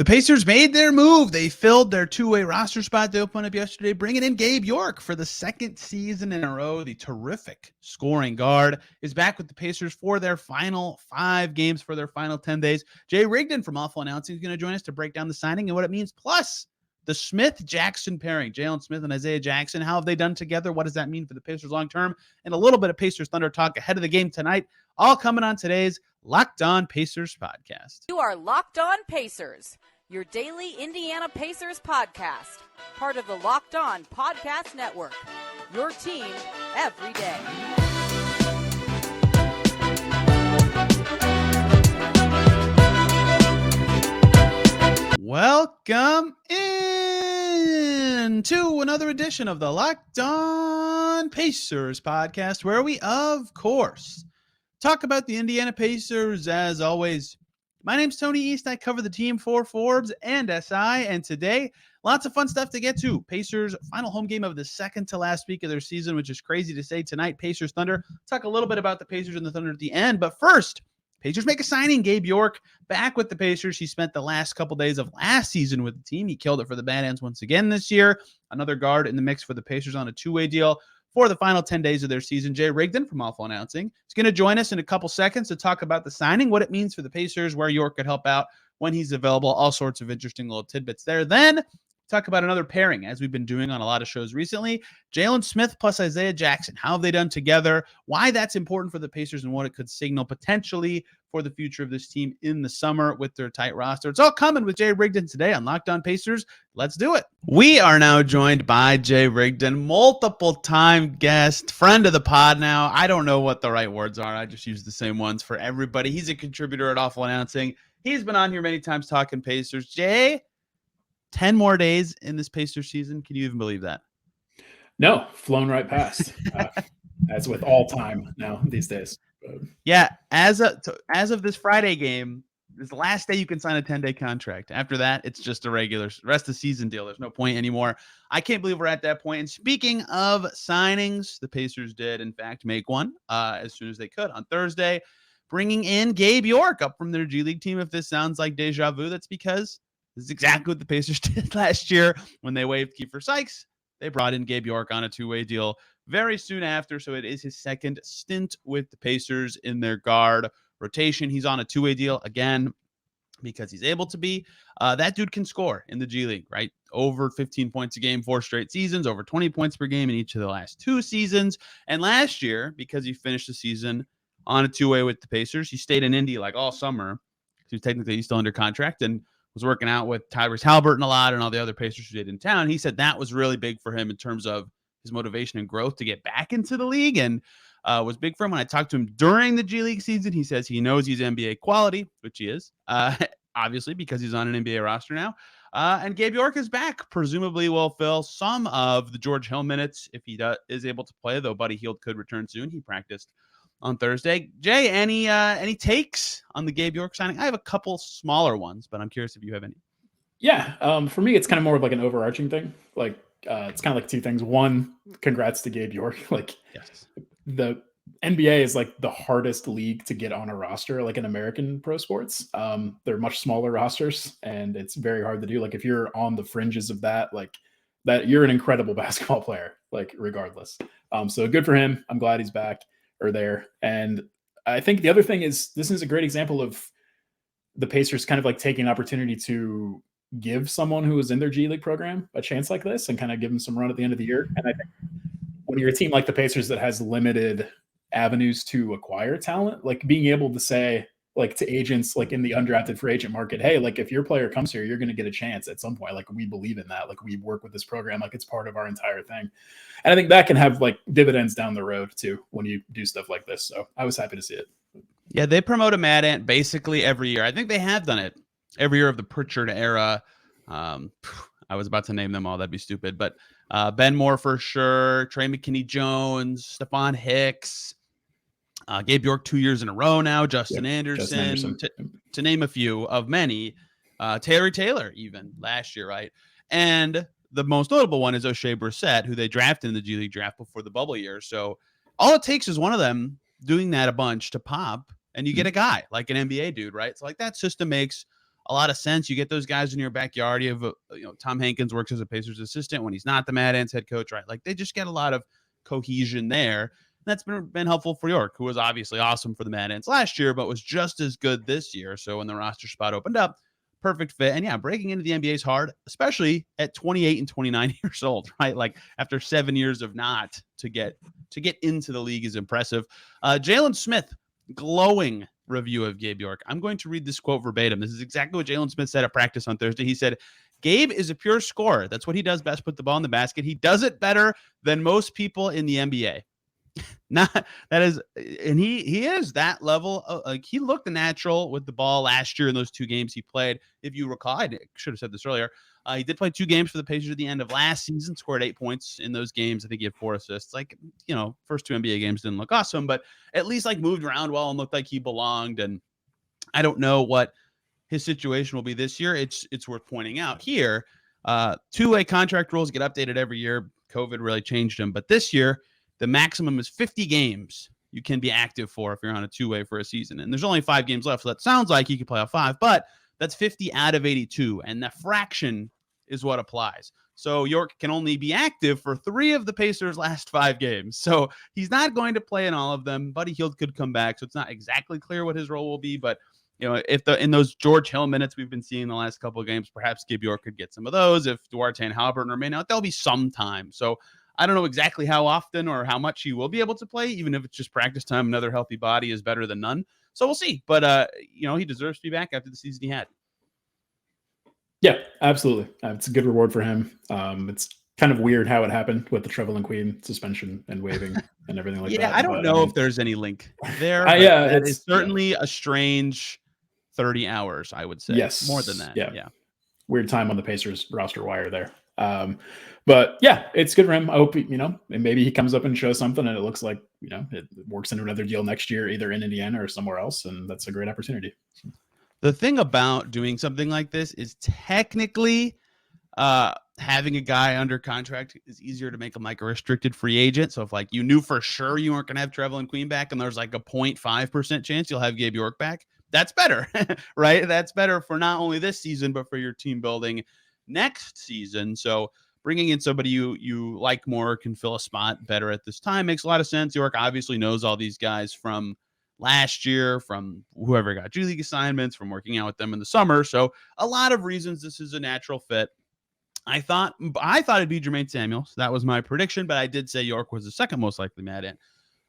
The Pacers made their move. They filled their two-way roster spot they opened up yesterday, bringing in Gabe York for the second season in a row. The terrific scoring guard is back with the Pacers for their final 5 games, for their final 10 days. Jay Rigdon from Awful Announcing is going to join us to break down the signing and what it means, plus the Smith-Jackson pairing, Jalen Smith and Isaiah Jackson. How have they done together? What does that mean for the Pacers long-term? And a little bit of Pacers Thunder talk ahead of the game tonight, all coming on today's Locked On Pacers podcast. You are Locked On Pacers, your daily Indiana Pacers podcast, part of the Locked On Podcast Network, your team every day. Welcome in to another edition of the Locked On Pacers podcast, where we, of course, talk about the Indiana Pacers. As always, my name's Tony East. I cover the team for Forbes and SI, and today, lots of fun stuff to get to. Pacers' final home game of the second to last week of their season, which is crazy to say. Tonight, Pacers Thunder. Talk a little bit about the Pacers and the Thunder at the end, but first, Pacers make a signing. Gabe York back with the Pacers. He spent the last couple days of last season with the team. He killed it for the Bad Ants once again this year. Another guard in the mix for the Pacers on a two-way deal for the final 10 days of their season. Jay Rigdon from Awful Announcing is going to join us in a couple seconds to talk about the signing, what it means for the Pacers, where York could help out when he's available, all sorts of interesting little tidbits there. Then talk about another pairing, as we've been doing on a lot of shows recently. Jalen Smith plus Isaiah Jackson. How have they done together? Why that's important for the Pacers and what it could signal potentially for the future of this team in the summer with their tight roster. It's all coming with Jay Rigdon today on Locked On Pacers. Let's do it. We are now joined by Jay Rigdon, multiple-time guest, friend of the pod now. I don't know what the right words are. I just use the same ones for everybody. He's a contributor at Awful Announcing. He's been on here many times talking Pacers. Jay, 10 more days in this Pacers season. Can you even believe that? No, flown right past. As with all time now these days. Yeah, as of this Friday game, this is the last day you can sign a 10-day contract. After that, it's just a regular rest of season deal. There's no point anymore. I can't believe we're at that point. And speaking of signings, the Pacers did, in fact, make one as soon as they could on Thursday, bringing in Gabe York up from their G League team. If this sounds like deja vu, that's because this is exactly what the Pacers did last year when they waived Kiefer Sykes. They brought in Gabe York on a two-way deal very soon after, so it is his second stint with the Pacers in their guard rotation. He's on a two-way deal again because he's able to be. That dude can score in the G League, right? Over 15 points a game, 4 straight seasons, over 20 points per game in each of the last 2 seasons. And last year, because he finished the season on a two-way with the Pacers, he stayed in Indy like all summer. He's still under contract and was working out with Tyrese Halliburton a lot and all the other Pacers who did in town. He said that was really big for him in terms of his motivation and growth to get back into the league, and was big for him. When I talked to him during the G League season, he says he knows he's NBA quality, which he is, obviously, because he's on an NBA roster now. And Gabe York is back. Presumably will fill some of the George Hill minutes if he is able to play, though Buddy Hield could return soon. He practiced on Thursday. Jay, any takes on the Gabe York signing? I have a couple smaller ones, but I'm curious if you have any. Yeah, for me, it's kind of more of like an overarching thing. Like, it's kind of like 2 things. One, congrats to Gabe York. Like, Yes. The NBA is like the hardest league to get on a roster, like in American pro sports. They're much smaller rosters, and it's very hard to do. Like, if you're on the fringes of that, like that, you're an incredible basketball player, like regardless. So good for him. I'm glad he's back or there. And I think the other thing is, this is a great example of the Pacers kind of like taking an opportunity to give someone who is in their G League program a chance like this and kind of give them some run at the end of the year. And I think when you're a team like the Pacers that has limited avenues to acquire talent, like being able to say, like, to agents, like in the undrafted free agent market, hey, like if your player comes here, you're going to get a chance at some point. Like, we believe in that. Like, we work with this program. Like, it's part of our entire thing. And I think that can have like dividends down the road too, when you do stuff like this. So I was happy to see it. Yeah, they promote a Mad Ant basically every year. I think they have done it every year of the Pritchard era. I was about to name them all. That'd be stupid. But Ben Moore for sure, Trey McKinney-Jones, Stephon Hicks, Gabe York 2 years in a row now, Justin Anderson. To name a few of many. Taylor even last year, right? And the most notable one is O'Shea Brissett, who they drafted in the G League draft before the bubble year. So all it takes is one of them doing that a bunch to pop, and you get a guy like an NBA dude, right? So like that system makes a lot of sense. You get those guys in your backyard. You have, Tom Hankins works as a Pacers assistant when he's not the Mad Ants head coach, right? Like they just get a lot of cohesion there. That's been helpful for York, who was obviously awesome for the Mad Ants last year, but was just as good this year. So when the roster spot opened up, perfect fit. And yeah, breaking into the NBA is hard, especially at 28 and 29 years old, right? Like after 7 years of not to get into the league is impressive. Jalen Smith, glowing review of Gabe York. I'm going to read this quote verbatim. This is exactly what Jalen Smith said at practice on Thursday. He said, Gabe is a pure scorer. That's what he does best, put the ball in the basket. He does it better than most people in the NBA. He is that level. Like he looked natural with the ball last year in those 2 games he played. If you recall, I should have said this earlier. He did play 2 games for the Pacers at the end of last season, scored 8 points in those games. I think he had 4 assists. Like, first 2 NBA games didn't look awesome, but at least like moved around well and looked like he belonged. And I don't know what his situation will be this year. It's worth pointing out here. 2-way contract rules get updated every year. COVID really changed them. But this year, the maximum is 50 games you can be active for if you're on a 2-way for a season. And there's only 5 games left. So that sounds like you could play off 5, but that's 50 out of 82. And the fraction is what applies. So York can only be active for 3 of the Pacers' last 5 games. So he's not going to play in all of them. Buddy Hield could come back. So it's not exactly clear what his role will be. But, if in those George Hill minutes we've been seeing the last couple of games, perhaps Gabe York could get some of those. If Duarte and Halliburton remain out, there'll be some time. So I don't know exactly how often or how much he will be able to play, even if it's just practice time. Another healthy body is better than none. So we'll see. But, he deserves to be back after the season he had. Yeah, absolutely. It's a good reward for him. It's kind of weird how it happened with the Trevelyan Queen suspension and waiving and everything like that. Yeah, I don't know if there's any link there. It is certainly a strange 30 hours, I would say. Yes. More than that. Yeah. Weird time on the Pacers roster wire there. But yeah, it's good for him. I hope, maybe he comes up and shows something and it looks like, it works into another deal next year, either in Indiana or somewhere else. And that's a great opportunity. The thing about doing something like this is technically having a guy under contract is easier to make him like a restricted free agent. So if like you knew for sure you weren't going to have Trevelyan Queen back and there's like a 0.5% chance you'll have Gabe York back, that's better, right? That's better for not only this season, but for your team building next season. So bringing in somebody you like more, can fill a spot better at this time makes a lot of sense. York obviously knows all these guys from last year, from whoever got G League assignments, from working out with them in the summer. So a lot of reasons this is a natural fit. I thought it'd be Jermaine Samuels. That was my prediction, but I did say York was the second most likely Mad Ant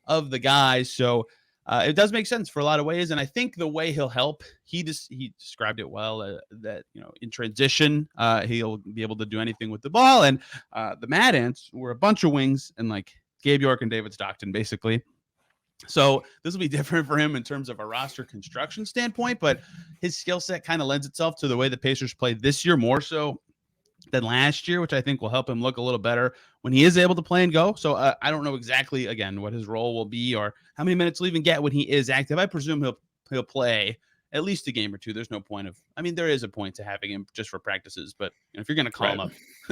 of the guys. So it does make sense for a lot of ways. And I think the way he'll help, he described it well, that, in transition, he'll be able to do anything with the ball. And the Mad Ants were a bunch of wings and like Gabe York and David Stockton, basically. So this will be different for him in terms of a roster construction standpoint, but his skill set kind of lends itself to the way the Pacers played this year more so than last year, which I think will help him look a little better when he is able to play and go. So I don't know exactly, again, what his role will be or how many minutes he'll even get when he is active. I presume he'll play at least a game or 2. There's no point there is a point to having him just for practices, but if you're going to call him up,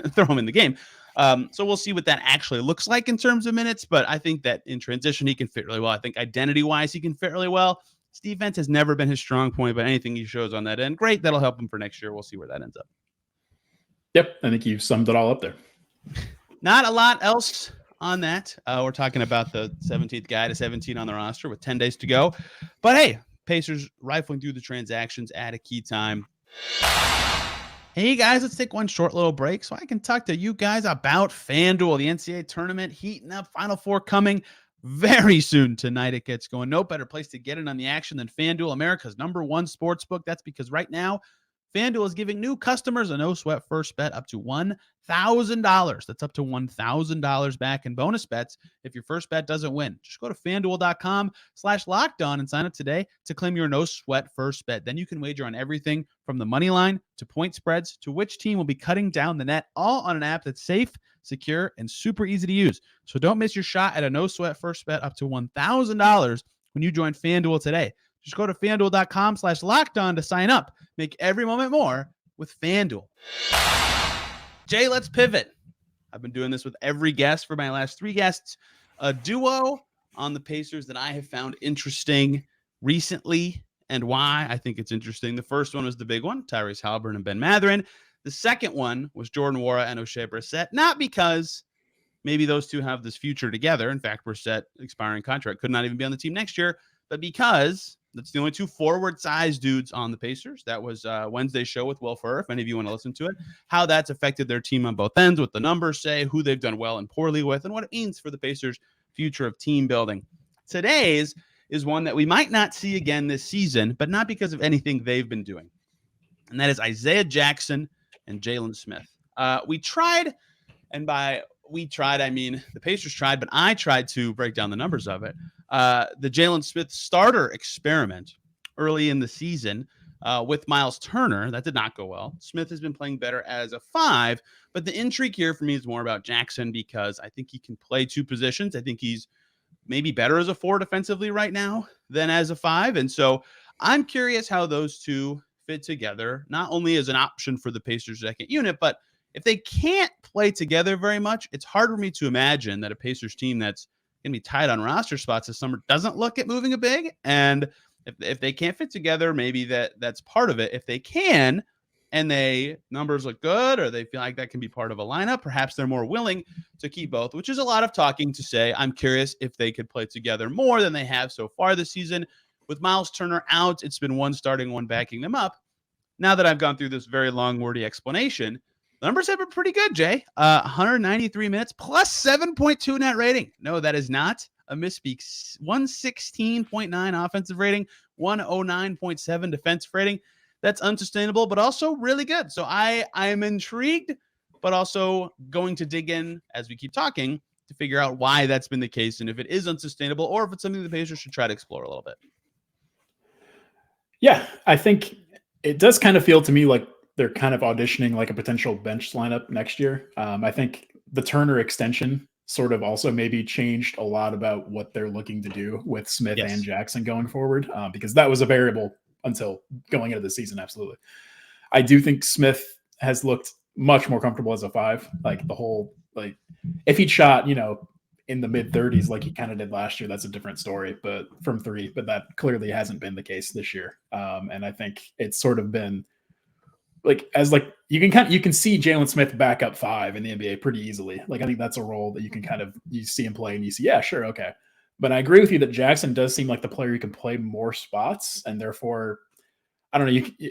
throw him in the game. So we'll see what that actually looks like in terms of minutes, but I think that in transition, he can fit really well. I think identity-wise, he can fit really well. His defense has never been his strong point, but anything he shows on that end, great. That'll help him for next year. We'll see where that ends up. Yep, I think you summed it all up there. Not a lot else on that. We're talking about the 17th guy to 17 on the roster with 10 days to go. But hey, Pacers rifling through the transactions at a key time. Hey guys, let's take one short little break so I can talk to you guys about FanDuel, the NCAA tournament heating up, Final Four coming very soon tonight. It gets going. No better place to get in on the action than FanDuel, America's #1 sportsbook. That's because right now, FanDuel is giving new customers a no-sweat first bet up to $1,000. That's up to $1,000 back in bonus bets if your first bet doesn't win. Just go to FanDuel.com/lockedon and sign up today to claim your no-sweat first bet. Then you can wager on everything from the money line to point spreads to which team will be cutting down the net, all on an app that's safe, secure, and super easy to use. So don't miss your shot at a no-sweat first bet up to $1,000 when you join FanDuel today. Just go to FanDuel.com/lockedon to sign up. Make every moment more with FanDuel. Jay, let's pivot. I've been doing this with every guest for my last 3 guests. A duo on the Pacers that I have found interesting recently and why I think it's interesting. The first one was the big one, Tyrese Haliburton and Ben Mathurin. The second one was Jordan Nwora and O'Shea Brissett, not because maybe those two have this future together. In fact, Brissett, expiring contract, could not even be on the team next year, but because that's the only two forward-sized dudes on the Pacers. That was Wednesday's show with Will Furr, if any of you want to listen to it, how that's affected their team on both ends, what the numbers say, who they've done well and poorly with, and what it means for the Pacers' future of team building. Today's is one that we might not see again this season, but not because of anything they've been doing, and that is Isaiah Jackson and Jalen Smith. We tried, and by we tried, I mean the Pacers tried, but I tried to break down the numbers of it. The Jalen Smith starter experiment early in the season with Miles Turner, that did not go well. Smith has been playing better as a 5, but the intrigue here for me is more about Jackson because I think he can play two positions. I think he's maybe better as a 4 defensively right now than as a 5. And so I'm curious how those two fit together, not only as an option for the Pacers second unit, but if they can't play together very much, it's hard for me to imagine that a Pacers team that's going to be tight on roster spots this summer doesn't look at moving a big. And if they can't fit together, maybe that's part of it. If they can, and they numbers look good, or they feel like that can be part of a lineup, perhaps they're more willing to keep both, which is a lot of talking to say. I'm curious if they could play together more than they have so far this season. With Miles Turner out, it's been one starting, one backing them up. Now that I've gone through this very long, wordy explanation, the numbers have been pretty good, Jay. 193 minutes plus 7.2 net rating. No, that is not a misspeak. 116.9 offensive rating, 109.7 defensive rating. That's unsustainable, but also really good. So I'm intrigued, but also going to dig in as we keep talking to figure out why that's been the case and if it is unsustainable or if it's something the Pacers should try to explore a little bit. Yeah, I think it does kind of feel to me like they're kind of auditioning like a potential bench lineup next year. I think the Turner extension sort of also maybe changed a lot about what they're looking to do with Smith and Jackson going forward, because that was a variable until going into the season. Absolutely. I do think Smith has looked much more comfortable as a 5, like the whole, like if he'd shot, in the mid 30s, like he kind of did last year, that's a different story, but from 3, but that clearly hasn't been the case this year. And I think it's sort of been like, as like, you can see Jalen Smith back up 5 in the NBA pretty easily. Like, I think that's a role that you see him play and you see, yeah, sure. Okay. But I agree with you that Jackson does seem like the player who can play more spots, and therefore, I don't know,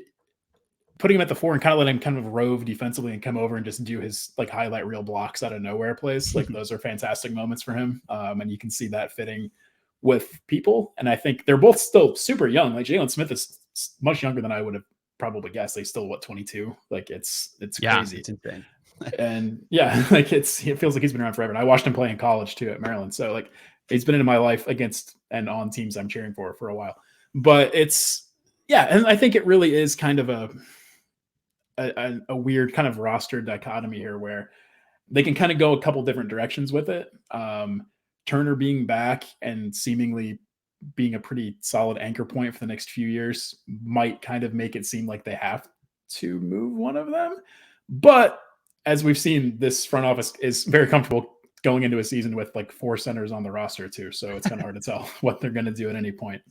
putting him at the 4 and kind of let him kind of rove defensively and come over and just do his like highlight reel blocks out of nowhere plays. Like those are fantastic moments for him. And you can see that fitting with people. And I think they're both still super young. Like Jalen Smith is much younger than I would have probably guessed. He's still 22. Like it's crazy. It's insane. And yeah, like it feels like he's been around forever. And I watched him play in college too at Maryland. So like he's been in my life against and on teams I'm cheering for a while. But and I think it really is kind of a weird kind of roster dichotomy here where they can kind of go a couple different directions with it. Turner being back and seemingly being a pretty solid anchor point for the next few years might kind of make it seem like they have to move one of them. But as we've seen, this front office is very comfortable going into a season with like 4 centers on the roster too. So it's kind of hard to tell what they're going to do at any point.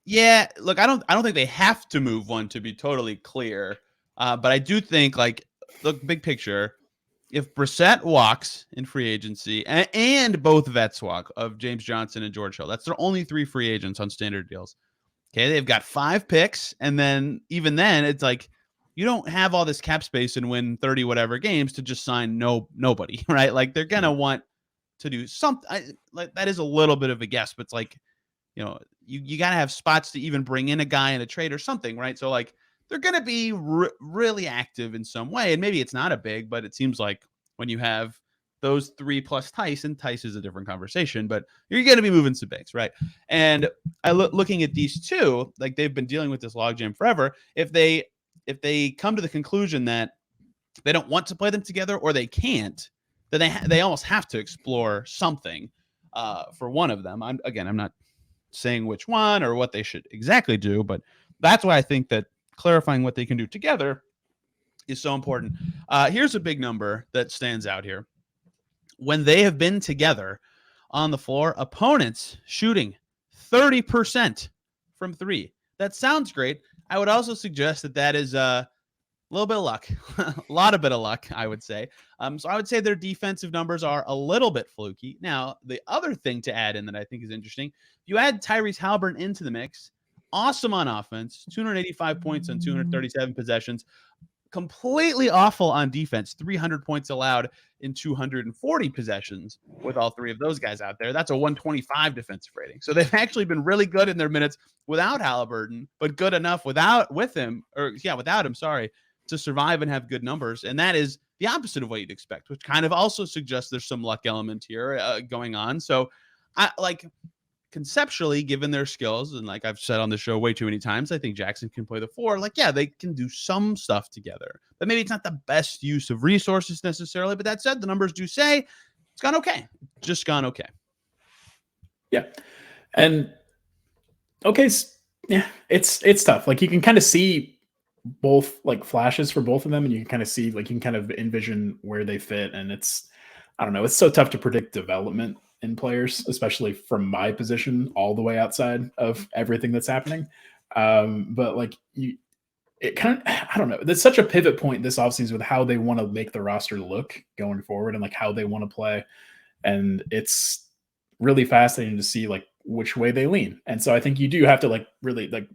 Yeah, look, I don't think they have to move one, to be totally clear. But I do think, like, look, big picture, if Brissett walks in free agency and both vets walk of James Johnson and George Hill, that's their only 3 free agents on standard deals. Okay, they've got 5 picks, and then even then, it's like you don't have all this cap space and win 30 whatever games to just sign nobody, right? Like they're gonna want to do something. Like that is a little bit of a guess, but it's like, you got to have spots to even bring in a guy in a trade or something, right? So like they're going to be really active in some way. And maybe it's not a big, but it seems like when you have those 3 plus Tice, and Tice is a different conversation, but you're going to be moving some bigs, right? And looking at these two, like they've been dealing with this logjam forever. If they come to the conclusion that they don't want to play them together or they can't, then they almost have to explore something for one of them. I'm not saying which one or what they should exactly do, but that's why I think that clarifying what they can do together is so important. Here's a big number that stands out here. When they have been together on the floor, opponents shooting 30% from 3. that sounds great. I would also suggest that is a little bit of luck, a bit of luck, I would say. So I would say their defensive numbers are a little bit fluky. Now, the other thing to add in that I think is interesting, you add Tyrese Halliburton into the mix. Awesome on offense, 285 points on 237 possessions. Completely awful on defense, 300 points allowed in 240 possessions with all three of those guys out there. That's a 125 defensive rating. So they've actually been really good in their minutes without Halliburton, but good enough without him, sorry, to survive and have good numbers. And that is the opposite of what you'd expect, which kind of also suggests there's some luck element here going on. So I like conceptually, given their skills, and like I've said on the show way too many times, I think Jackson can play the four. Like, yeah, they can do some stuff together, but maybe it's not the best use of resources necessarily. But that said, the numbers do say it's gone okay. Just gone okay. Yeah. And okay, yeah, it's tough. Like you can kind of see both like flashes for both of them, and you can kind of see like you can kind of envision where they fit. And I don't know, it's so tough to predict development in players, especially from my position all the way outside of everything that's happening. But like it kind of, I don't know, there's such a pivot point this offseason with how they want to make the roster look going forward and like how they want to play. And it's really fascinating to see like which way they lean. And so I think you do have to like really like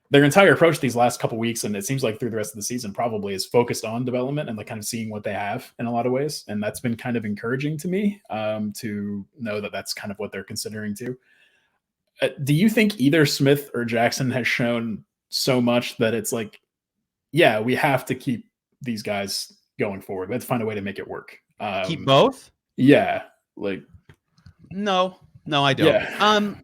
their entire approach these last couple of weeks, and it seems like through the rest of the season probably is focused on development and like kind of seeing what they have in a lot of ways. And that's been kind of encouraging to me to know that that's kind of what they're considering too. Do you think either Smith or Jackson has shown so much that it's like, yeah, we have to keep these guys going forward. We have to find a way to make it work. Keep both? Yeah. Like, no, I don't. Yeah.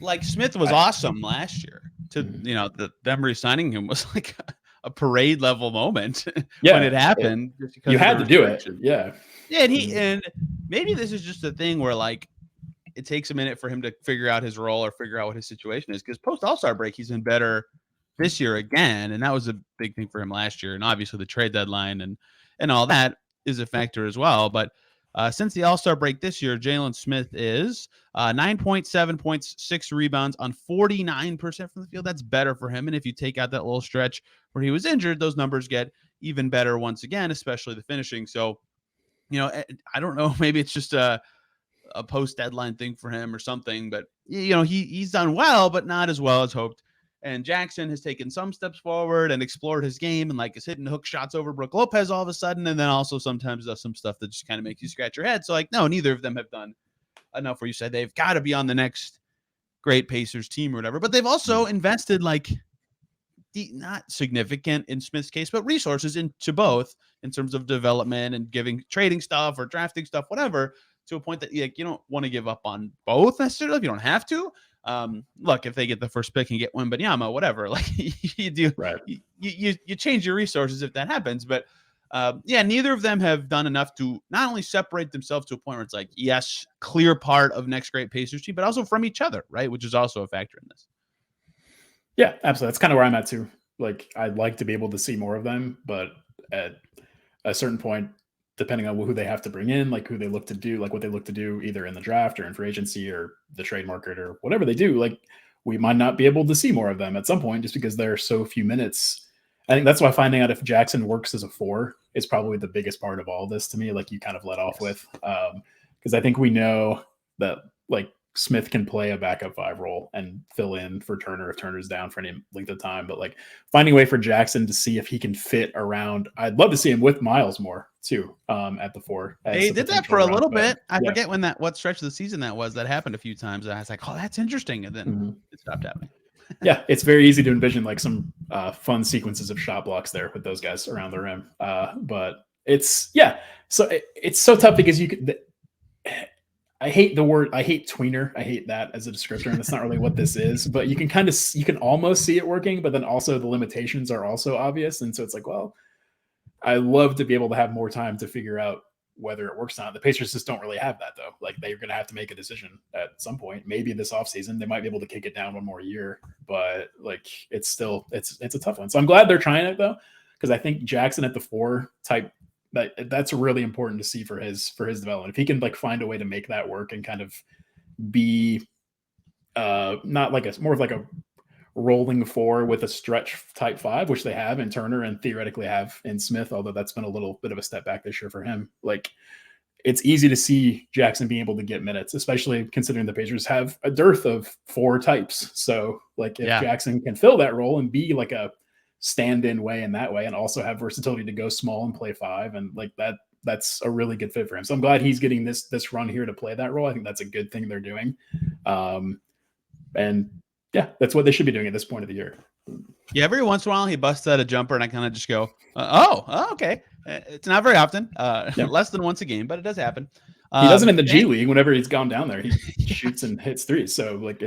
Like Smith was awesome last year. Them re-signing him was like a parade level moment when it happened. Just because you had to do it. Yeah. Yeah. And maybe this is just a thing where like it takes a minute for him to figure out his role or figure out what his situation is. Because post All-Star break, he's been better this year again. And that was a big thing for him last year. And obviously the trade deadline and all that is a factor as well. But since the All-Star break this year, Jalen Smith is 9.7 points, 6 rebounds on 49% from the field. That's better for him. And if you take out that little stretch where he was injured, those numbers get even better once again, especially the finishing. So, I don't know. Maybe it's just a post-deadline thing for him or something. But, he's done well, but not as well as hoped. And Jackson has taken some steps forward and explored his game and like is hitting hook shots over Brooke Lopez all of a sudden. And then also sometimes does some stuff that just kind of makes you scratch your head. So like, no, neither of them have done enough where you said they've got to be on the next great Pacers team or whatever. But they've also invested like not significant in Smith's case, but resources into both in terms of development and trading stuff or drafting stuff, whatever, to a point that you don't want to give up on both necessarily if you don't have to. Look, if they get the first pick and get Wembanyama, whatever, like you do, right. You change your resources if that happens. But neither of them have done enough to not only separate themselves to a point where it's like, yes, clear part of next great Pacers team, but also from each other, right? Which is also a factor in this. Yeah, absolutely. That's kind of where I'm at too. Like, I'd like to be able to see more of them, but at a certain point, depending on who they have to bring in, like who they look to do, like what they look to do either in the draft or in free agency or the trade market or whatever they do, like we might not be able to see more of them at some point just because there are so few minutes. I think that's why finding out if Jackson works as a 4 is probably the biggest part of all this to me, like you kind of let off with. Because I think we know that like Smith can play a backup 5 role and fill in for Turner if Turner's down for any length of time. But like finding a way for Jackson to see if he can fit around. I'd love to see him with Miles more too at the 4. They did that for a little bit. I forget what stretch of the season that was. That happened a few times. And I was like, oh, that's interesting. And then it stopped happening. Yeah, it's very easy to envision like some fun sequences of shot blocks there with those guys around the rim. But it's it's so tough because you could. I hate tweener. I hate that as a descriptor, and that's not really what this is. But you can almost see it working, but then also the limitations are also obvious, and so it's like, well, I love to be able to have more time to figure out whether it works or not. The Pacers just don't really have that though. Like they're going to have to make a decision at some point. Maybe this offseason they might be able to kick it down one more year, but like it's a tough one. So I'm glad they're trying it though, because I think Jackson at the 4 type. That's really important to see for his development. If he can like find a way to make that work and kind of be not like more of like a rolling four with a stretch type five, which they have in Turner and theoretically have in Smith, although that's been a little bit of a step back this year for him. Like, it's easy to see Jackson being able to get minutes, especially considering the Pacers have a dearth of four types. So, like, if Jackson can fill that role and be like a stand-in way in that way, and also have versatility to go small and play five, and like that's a really good fit for him. So I'm glad he's getting this run here to play that role. I think that's a good thing they're doing. And yeah, that's what they should be doing at this point of the year. Yeah, every once in a while he busts out a jumper and I kind of just go, okay. It's not very often, less than once a game, but it does happen. He does it in the G League. Whenever he's gone down there, he shoots and hits threes. So like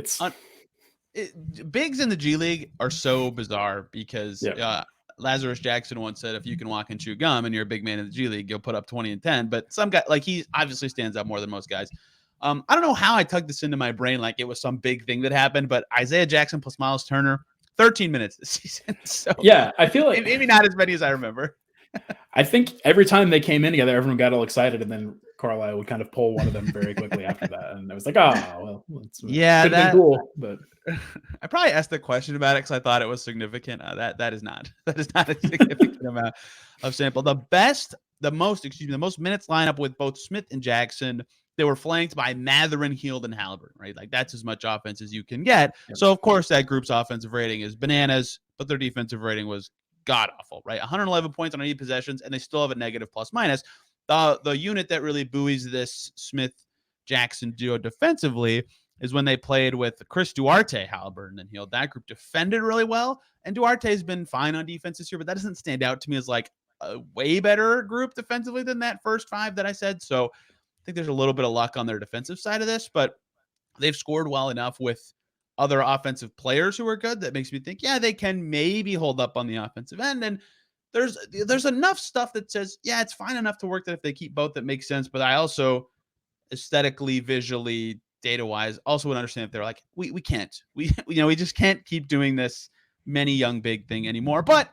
bigs in the G League are so bizarre because Lazarus Jackson once said, if you can walk and chew gum and you're a big man in the G League, you'll put up 20 and 10. But some guy, like, he obviously stands out more than most guys. I don't know how I tugged this into my brain like it was some big thing that happened, but Isaiah Jackson plus Miles Turner, 13 minutes this season. So yeah, I feel like maybe not as many as I remember. I think every time they came in together, everyone got all excited, and then Carlisle would kind of pull one of them very quickly after that, and I was like, that's cool. But I probably asked the question about it because I thought it was significant. That is not a significant amount of sample. The most minutes lineup with both Smith and Jackson. They were flanked by Mathurin, Hield, and Halliburton, right? Like, that's as much offense as you can get. Yep. So, of course, that group's offensive rating is bananas, but their defensive rating was god-awful, right? 111 points on 80 possessions, and they still have a negative plus-minus. The unit that really buoys this Smith-Jackson duo defensively is when they played with Chris Duarte, Halliburton, and Hield. That group defended really well, and Duarte's been fine on defense this year, but that doesn't stand out to me as, like, a way better group defensively than that first five that I said. So, I think there's a little bit of luck on their defensive side of this, but they've scored well enough with other offensive players who are good that makes me think, yeah, they can maybe hold up on the offensive end. And there's enough stuff that says, yeah, it's fine enough to work that if they keep both, that makes sense. But I also aesthetically, visually, data-wise, also would understand if they're like, we can't. We just can't keep doing this many young big thing anymore. But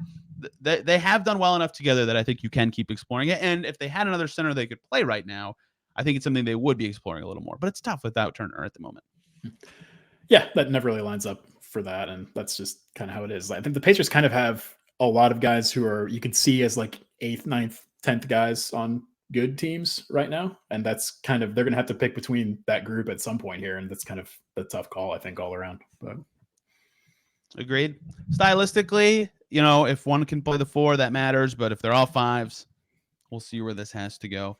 they have done well enough together that I think you can keep exploring it. And if they had another center they could play right now, I think it's something they would be exploring a little more, but it's tough without Turner at the moment. Yeah, that never really lines up for that, and that's just kind of how it is. I think the Pacers kind of have a lot of guys who are, you can see as like 8th, 9th, 10th guys on good teams right now, and that's kind of, they're going to have to pick between that group at some point here, and that's kind of the tough call, I think, all around. But agreed. Stylistically, if one can play the four, that matters, but if they're all fives, we'll see where this has to go.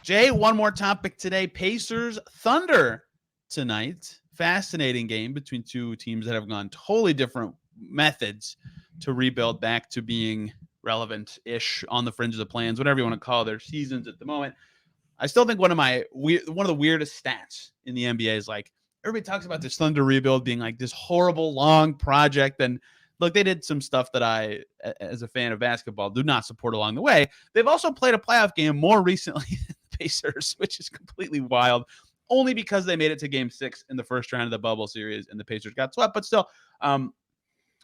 Jay, one more topic today. Pacers Thunder tonight. Fascinating game between two teams that have gone totally different methods to rebuild back to being relevant-ish, on the fringe of the plans, whatever you want to call their seasons at the moment. I still think one of the weirdest stats in the NBA is, like, everybody talks about this Thunder rebuild being like this horrible long project, and look, they did some stuff that I, as a fan of basketball, do not support along the way. They've also played a playoff game more recently than the Pacers, which is completely wild, only because they made it to Game 6 in the first round of the bubble series, and the Pacers got swept. But still,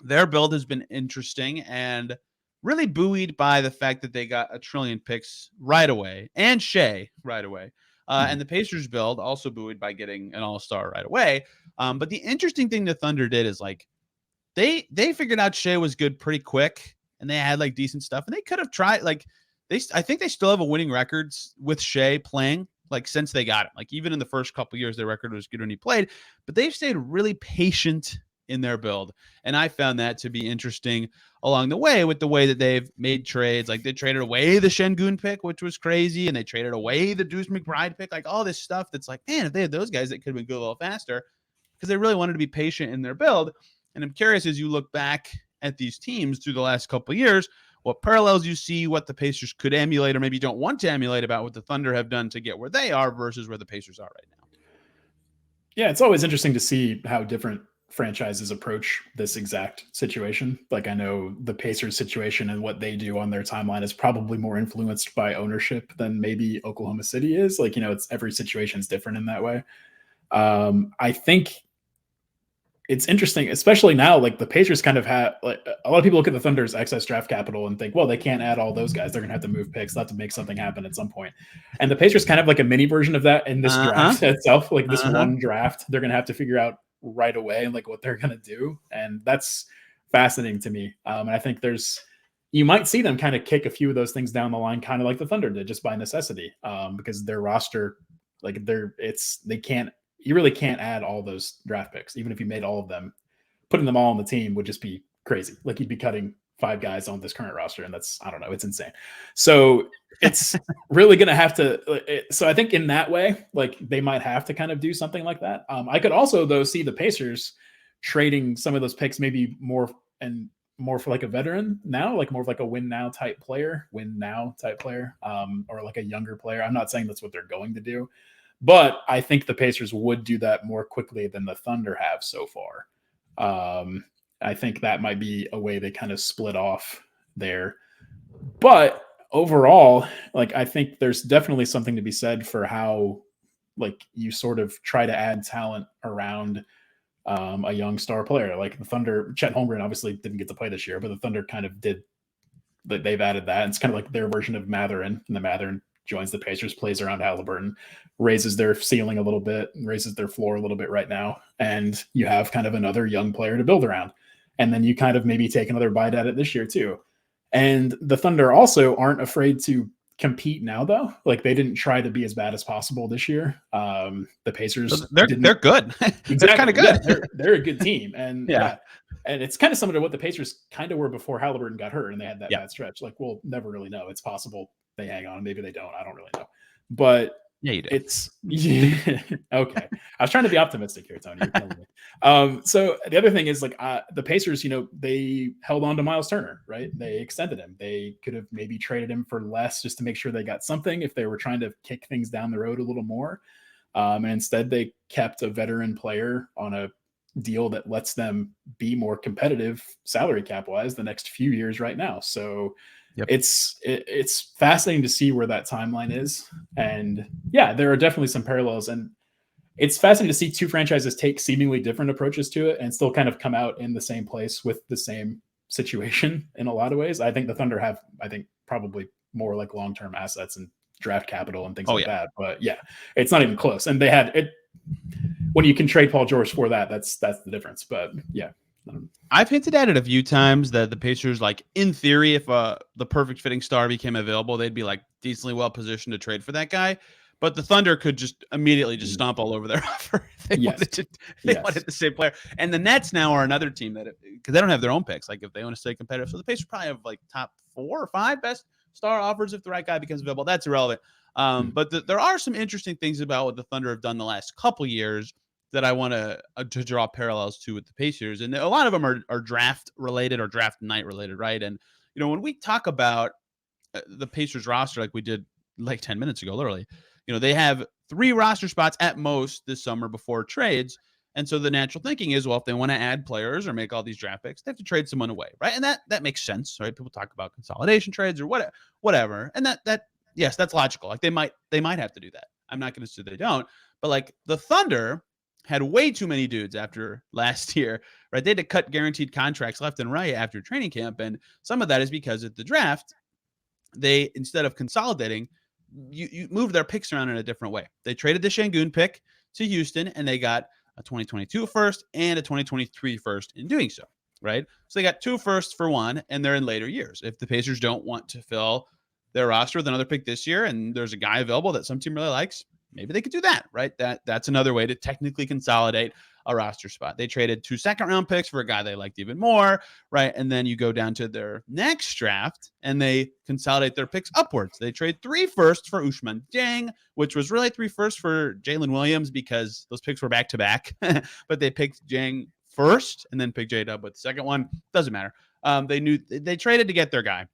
their build has been interesting and really buoyed by the fact that they got a trillion picks right away, and Shea right away. And the Pacers build also buoyed by getting an all-star right away. But the interesting thing the Thunder did is, like, they figured out Shea was good pretty quick, and they had, like, decent stuff, and they could have tried, like, I think they still have a winning records with Shea playing, like, since they got him. Like, even in the first couple years, their record was good when he played, but they've stayed really patient in their build. And I found that to be interesting along the way with the way that they've made trades. Like, they traded away the Şengün pick, which was crazy, and they traded away the Deuce McBride pick, like all this stuff that's like, man, if they had those guys, it could have been good a little faster, because they really wanted to be patient in their build. And I'm curious, as you look back at these teams through the last couple of years, what parallels you see, what the Pacers could emulate or maybe don't want to emulate about what the Thunder have done to get where they are versus where the Pacers are right now. Yeah, it's always interesting to see how different franchises approach this exact situation. Like, I know the Pacers situation and what they do on their timeline is probably more influenced by ownership than maybe Oklahoma City is. Like, it's every situation is different in that way. I think it's interesting, especially now, like, the Pacers kind of have, like, a lot of people look at the Thunder's excess draft capital and think, well, they can't add all those guys. They're going to have to move picks. They'll have to make something happen at some point. And the Pacers kind of like a mini version of that in this draft itself, like this one draft. They're going to have to figure out right away and like what they're going to do. And that's fascinating to me. And I think you might see them kind of kick a few of those things down the line, kind of like the Thunder did, just by necessity, because their roster, like you really can't add all those draft picks. Even if you made all of them, putting them all on the team would just be crazy. Like you'd be cutting 5 guys on this current roster, and I don't know, it's insane. So it's really going to have to. So I think in that way, like they might have to kind of do something like that. I could also though see the Pacers trading some of those picks, maybe more for like a veteran now, like more of like a win now type player, or like a younger player. I'm not saying that's what they're going to do, but I think the Pacers would do that more quickly than the Thunder have so far. I think that might be a way they kind of split off there. But overall, like I think there's definitely something to be said for how like you sort of try to add talent around a young star player. Like the Thunder, Chet Holmgren obviously didn't get to play this year, but the Thunder kind of did. They've added that. It's kind of like their version of Mathurin, and the Mathurin joins the Pacers, plays around Halliburton, raises their ceiling a little bit, raises their floor a little bit right now. And you have kind of another young player to build around. And then you kind of maybe take another bite at it this year too. And the Thunder also aren't afraid to compete now, though. Like they didn't try to be as bad as possible this year. The Pacers, they're good. Exactly. They're kind of good. Yeah, they're a good team. And yeah. And it's kind of similar to what the Pacers kind of were before Halliburton got hurt and they had that bad stretch. Like we'll never really know. It's possible they hang on, maybe they don't. I don't really know. But yeah, you do. It's okay. I was trying to be optimistic here, Tony. You're telling me. So the other thing is like the Pacers, they held on to Miles Turner, right? They extended him. They could have maybe traded him for less just to make sure they got something if they were trying to kick things down the road a little more. And instead they kept a veteran player on a deal that lets them be more competitive salary cap wise the next few years right now. So yep. It's fascinating to see where that timeline is. And yeah, there are definitely some parallels, and it's fascinating to see two franchises take seemingly different approaches to it and still kind of come out in the same place with the same situation in a lot of ways. I think the Thunder have, probably more like long-term assets and draft capital and things that. But yeah, it's not even close. And they had it when you can trade Paul George for that, that's the difference. But yeah. I've hinted at it a few times that the Pacers, like in theory, if the perfect fitting star became available, they'd be like decently well positioned to trade for that guy. But the Thunder could just immediately just stomp all over their offer if they wanted the same player. And the Nets now are another team that, because they don't have their own picks, like if they want to stay competitive. So the Pacers probably have like top 4 or 5 best star offers if the right guy becomes available. That's irrelevant. But there are some interesting things about what the Thunder have done the last couple years that I want to draw parallels to with the Pacers. And a lot of them are draft related or draft night related, right? And, when we talk about the Pacers roster, like we did like 10 minutes ago, literally, they have 3 roster spots at most this summer before trades. And so the natural thinking is, well, if they want to add players or make all these draft picks, they have to trade someone away, right? And that makes sense, right? People talk about consolidation trades or whatever. And yes, that's logical. Like they might have to do that. I'm not going to say they don't, but like the Thunder had way too many dudes after last year, right? They had to cut guaranteed contracts left and right after training camp. And some of that is because at the draft, they, instead of consolidating, you moved their picks around in a different way. They traded the Şengün pick to Houston, and they got a 2022 first and a 2023 first in doing so, right? So they got 2 firsts for one, and they're in later years. If the Pacers don't want to fill their roster with another pick this year, and there's a guy available that some team really likes, maybe they could do that, right? That's another way to technically consolidate a roster spot. They traded 2 second-round picks for a guy they liked even more, right? And then you go down to their next draft, and they consolidate their picks upwards. They trade 3 firsts for Ousmane Dieng, which was really 3 firsts for Jalen Williams because those picks were back-to-back. But they picked Dieng first and then picked J-Dub with the second one. Doesn't matter. They traded to get their guy,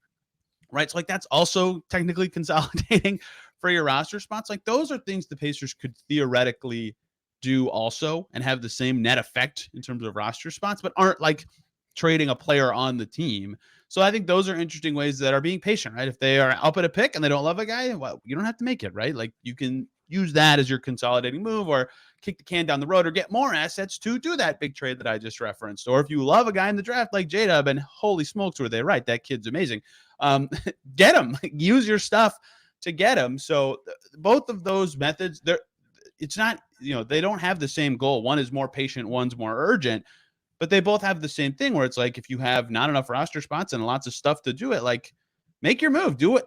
right? So, like, that's also technically consolidating for your roster spots. Like, those are things the Pacers could theoretically do also and have the same net effect in terms of roster spots, but aren't like trading a player on the team. So I think those are interesting ways that are being patient, right? If they are up at a pick and they don't love a guy, well, you don't have to make it, right? Like you can use that as your consolidating move or kick the can down the road or get more assets to do that big trade that I just referenced. Or if you love a guy in the draft like J-Dub, and holy smokes, were they right? That kid's amazing. Get him, use your stuff to get him. So both of those methods, it's not, they don't have the same goal. One is more patient, one's more urgent, but they both have the same thing where it's like, if you have not enough roster spots and lots of stuff to do it, like make your move, do it,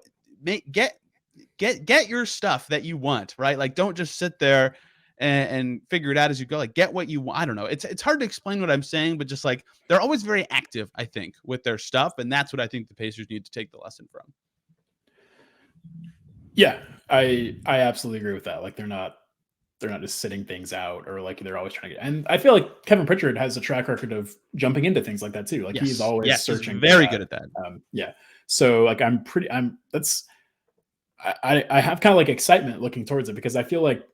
get your stuff that you want, right? Like, don't just sit there and figure it out as you go. Like, get what you want. I don't know. It's hard to explain what I'm saying, but just like, they're always very active, I think, with their stuff. And that's what I think the Pacers need to take the lesson from. Yeah, I absolutely agree with that. Like, they're not just sitting things out, or like they're always trying to get. And I feel like Kevin Pritchard has a track record of jumping into things like that too. Like, he's always searching. He's very good at that. Yeah. So like, I have kind of like excitement looking towards it, because I feel like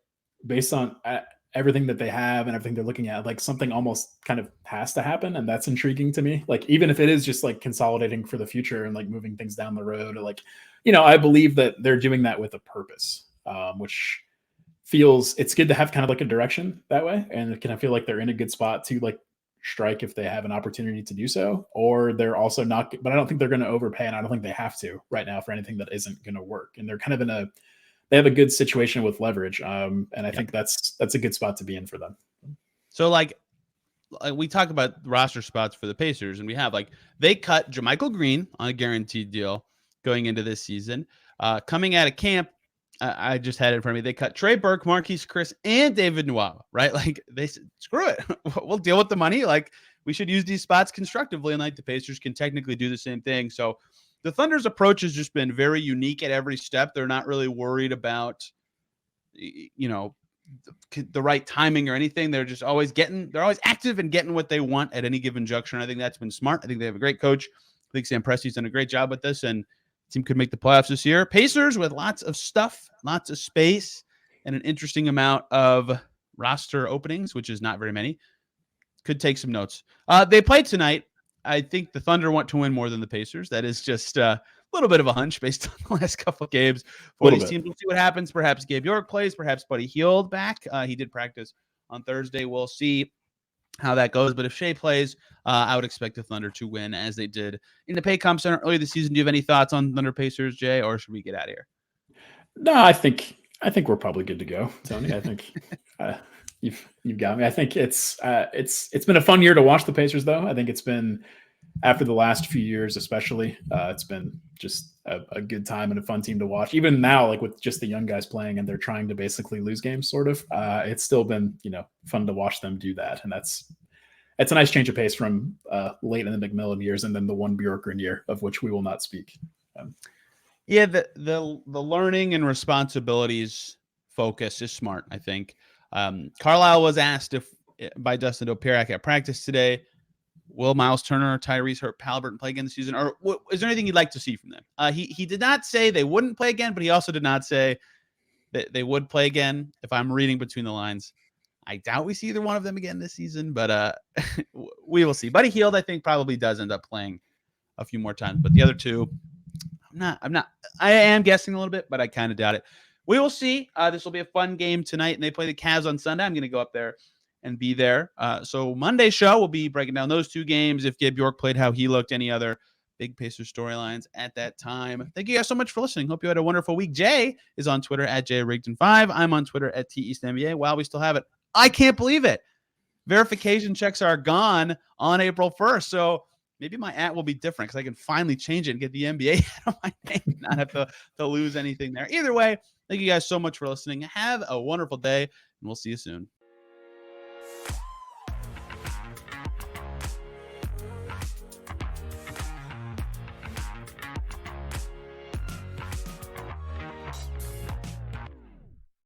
based on everything that they have and everything they're looking at, like something almost kind of has to happen. And that's intriguing to me. Like, even if it is just like consolidating for the future and like moving things down the road, or like, I believe that they're doing that with a purpose, which feels, it's good to have kind of like a direction that way. And it can, I feel like they're in a good spot to like strike if they have an opportunity to do so, or they're also not, but I don't think they're going to overpay. And I don't think they have to right now for anything that isn't going to work. And they're kind of they have a good situation with leverage. And I think that's a good spot to be in for them. So like we talk about roster spots for the Pacers, and we have they cut JaMychal Green on a guaranteed deal going into this season. Coming out of camp, I just had it in front of me. They cut Trey Burke, Marquise Chris, and David Nwaba, right? Like, they said, screw it. We'll deal with the money. Like, we should use these spots constructively, and like the Pacers can technically do the same thing. So the Thunder's approach has just been very unique at every step. They're not really worried about, the right timing or anything. They're just always active and getting what they want at any given juncture. And I think that's been smart. I think they have a great coach. I think Sam Presti's done a great job with this, and team could make the playoffs this year. Pacers with lots of stuff, lots of space, and an interesting amount of roster openings, which is not very many. Could take some notes. They played tonight. I think the Thunder want to win more than the Pacers. That is just a little bit of a hunch based on the last couple of games for these teams. We'll see what happens. Perhaps Gabe York plays. Perhaps Buddy Hield back. He did practice on Thursday. We'll see how that goes. But if Shea plays, I would expect the Thunder to win, as they did in the Paycom Center earlier this season. Do you have any thoughts on Thunder Pacers, Jay, or should we get out of here? No, I think we're probably good to go, Tony. I think you've got me. I think it's been a fun year to watch the Pacers, though. I think it's been, after the last few years, especially, it's been just a good time and a fun team to watch. Even now, like with just the young guys playing and they're trying to basically lose games, sort of, it's still been, fun to watch them do that. And it's a nice change of pace from late in the McMillan years and then the one Bjorkgren year, of which we will not speak. Yeah, the learning and responsibilities focus is smart, I think. Carlisle was asked by Dustin Dopirak at practice today, will Miles Turner, Tyrese Halliburton play again this season? Or is there anything you'd like to see from them? He did not say they wouldn't play again, but he also did not say that they would play again. If I'm reading between the lines, I doubt we see either one of them again this season, but we will see. Buddy Hield, I think, probably does end up playing a few more times, but the other two, I am guessing a little bit, but I kind of doubt it. We will see. This will be a fun game tonight, and they play the Cavs on Sunday. I'm going to go up there and be there. So Monday's show will be breaking down those two games. If Gabe York played, how he looked, any other big Pacers storylines at that time. Thank you guys so much for listening. Hope you had a wonderful week. Jay is on Twitter at Jay Rigdon 5. I'm on Twitter at TEastNBA. While we still have it, I can't believe it. Verification checks are gone on April 1st. So maybe my @ will be different because I can finally change it and get the NBA out of my name, not have to lose anything there. Either way, thank you guys so much for listening. Have a wonderful day, and we'll see you soon.